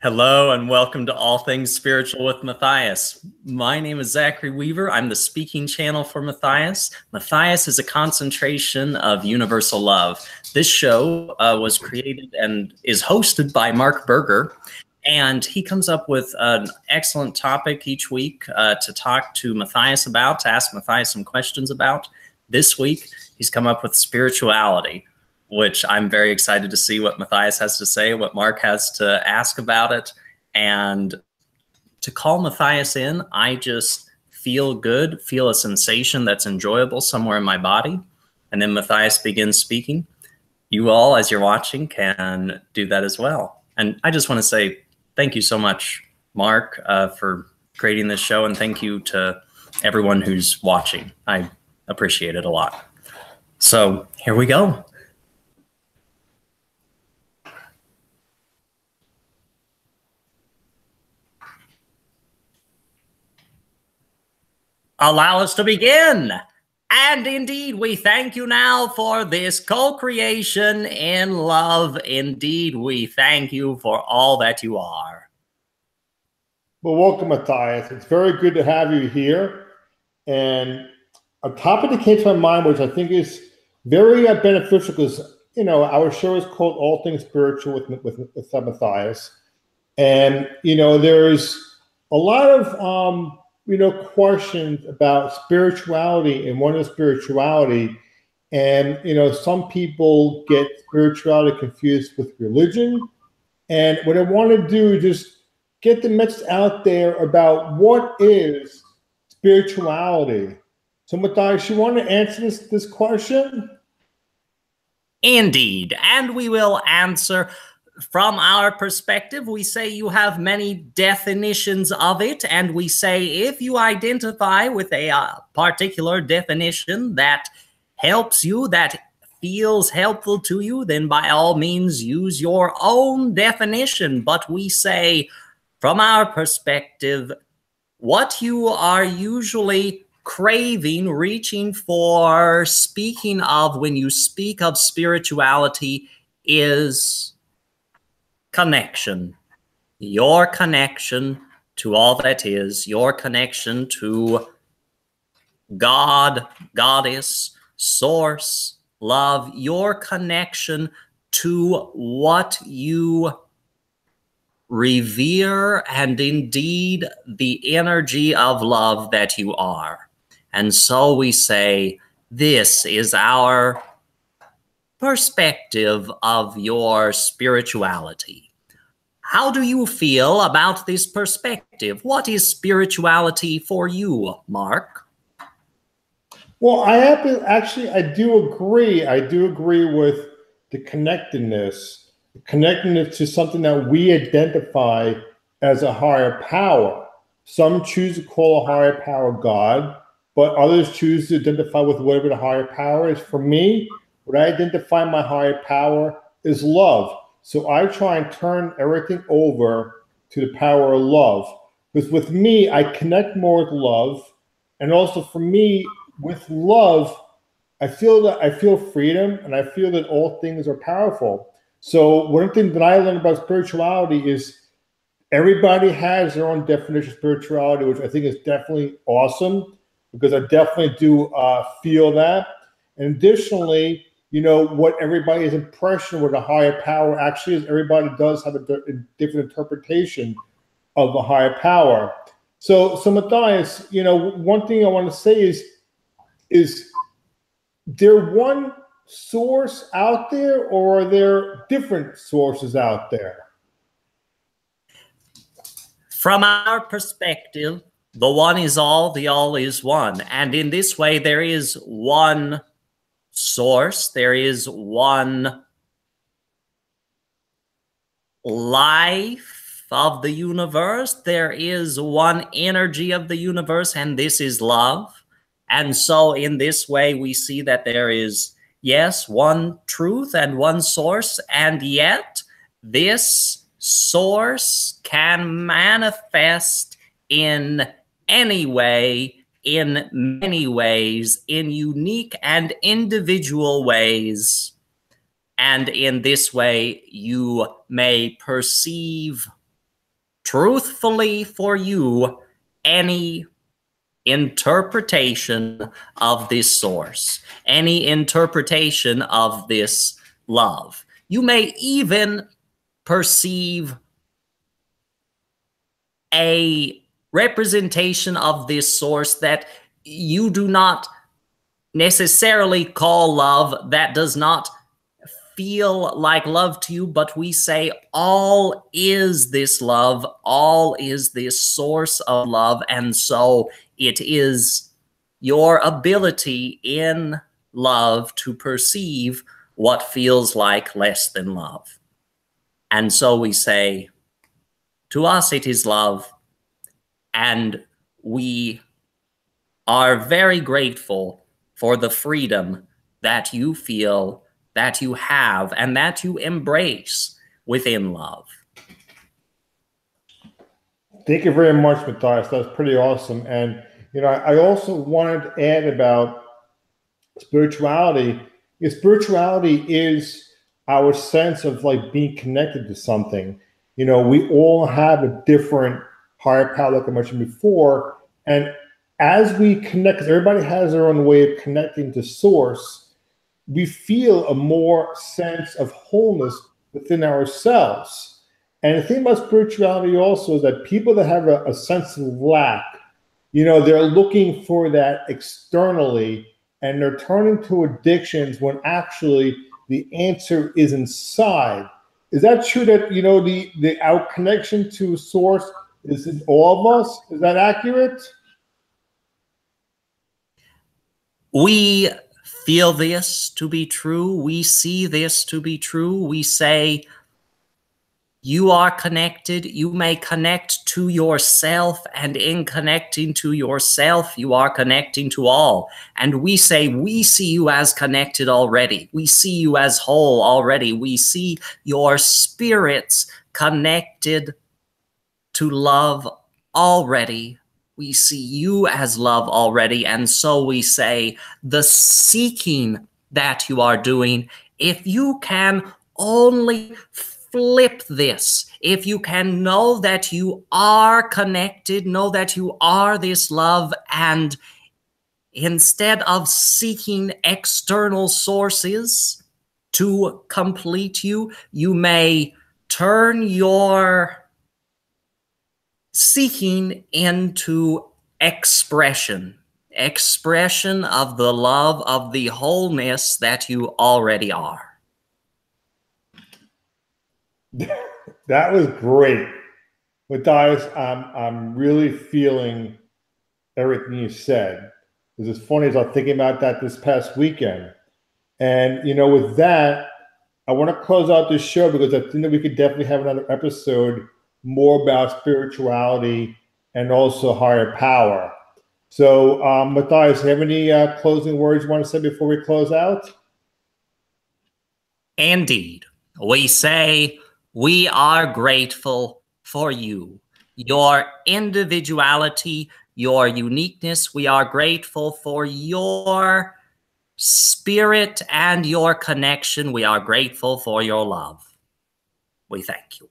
Hello and welcome to All Things Spiritual with Matthias. My name is Zachary Weaver. I'm the speaking channel for Matthias. Matthias is a concentration of universal love. This show was created and is hosted by Mark Berger, and he comes up with an excellent topic each week to talk to Matthias about, to ask Matthias some questions about. This week, he's come up with spirituality, which I'm very excited to see what Matthias has to say, what Mark has to ask about it. And to call Matthias in, I just feel good, feel a sensation that's enjoyable somewhere in my body. And then Matthias begins speaking. You all, as you're watching, can do that as well. And I just want to say thank you so much, Mark, for creating this show. And thank you to everyone who's watching. I appreciate it a lot. So here we go. Allow us to begin. And indeed, we thank you now for this co-creation in love. Indeed, we thank you for all that you are. Well, welcome, Matthias. It's very good to have you here. And a topic that came to my mind, which I think is very beneficial, because, you know, our show is called All Things Spiritual with Matthias. And, you know, there's a lot of questions about spirituality and what is spirituality. And, you know, some people get spirituality confused with religion. And what I want to do is just get the message out there about what is spirituality. So, Matthias, you want to answer this question? Indeed. And we will answer. From our perspective, we say you have many definitions of it, and we say if you identify with a particular definition that helps you, that feels helpful to you, then by all means use your own definition. But we say, from our perspective, what you are usually craving, reaching for, speaking of when you speak of spirituality is connection, your connection to all that is, your connection to God, Goddess, Source, love, your connection to what you revere, and indeed the energy of love that you are. And so we say, this is our perspective of your spirituality. How do you feel about this perspective? What is spirituality for you, Mark? Well, I do agree. I do agree with the connectedness to something that we identify as a higher power. Some choose to call a higher power God, but others choose to identify with whatever the higher power is. For me, what I identify my higher power is love. So I try and turn everything over to the power of love. Because with me, I connect more with love. And also for me, with love, I feel freedom, and I feel that all things are powerful. So one thing that I learned about spirituality is everybody has their own definition of spirituality, which I think is definitely awesome, because I definitely do feel that. And additionally, you know, what everybody's impression with a higher power actually is, everybody does have a different interpretation of the higher power. So Matthias, you know, one thing I want to say is there one source out there, or are there different sources out there? From our perspective, the one is all, the all is one. And in this way, there is one source, there is one life of the universe, there is one energy of the universe, and this is love. And so in this way, we see that there is, yes, one truth and one source, and yet this source can manifest in any way, in many ways, in unique and individual ways. And in this way, you may perceive truthfully for you any interpretation of this source, any interpretation of this love. You may even perceive a representation of this source that you do not necessarily call love, that does not feel like love to you, but we say all is this love, all is this source of love, and so it is your ability in love to perceive what feels like less than love. And so we say, to us it is love, and we are very grateful for the freedom that you feel, that you have, and that you embrace within love. Thank you very much, Matthias. That's pretty awesome. And, you know, I also wanted to add about spirituality. Spirituality is our sense of like being connected to something. You know, we all have a different higher power, like I mentioned before. And as we connect, because everybody has their own way of connecting to source, we feel a more sense of wholeness within ourselves. And the thing about spirituality also is that people that have a sense of lack, you know, they're looking for that externally, and they're turning to addictions when actually the answer is inside. Is that true that, you know, our connection to source is in all of us? Is that accurate? We feel this to be true. We see this to be true. We say, you are connected. You may connect to yourself, and in connecting to yourself, you are connecting to all. And we say, we see you as connected already. We see you as whole already. We see your spirits connected to love already. We see you as love already. And so we say, the seeking that you are doing, if you can only flip this, if you can know that you are connected, know that you are this love, and instead of seeking external sources to complete you, you may turn your seeking into expression of the love, of the wholeness that you already are. That was great. Matthias, I'm really feeling everything you said. It's as funny as I was thinking about that this past weekend. And, you know, with that, I want to close out this show because I think that we could definitely have another episode more about spirituality and also higher power. So, Matthias, do you have any closing words you want to say before we close out? Indeed. We say we are grateful for you, your individuality, your uniqueness. We are grateful for your spirit and your connection. We are grateful for your love. We thank you.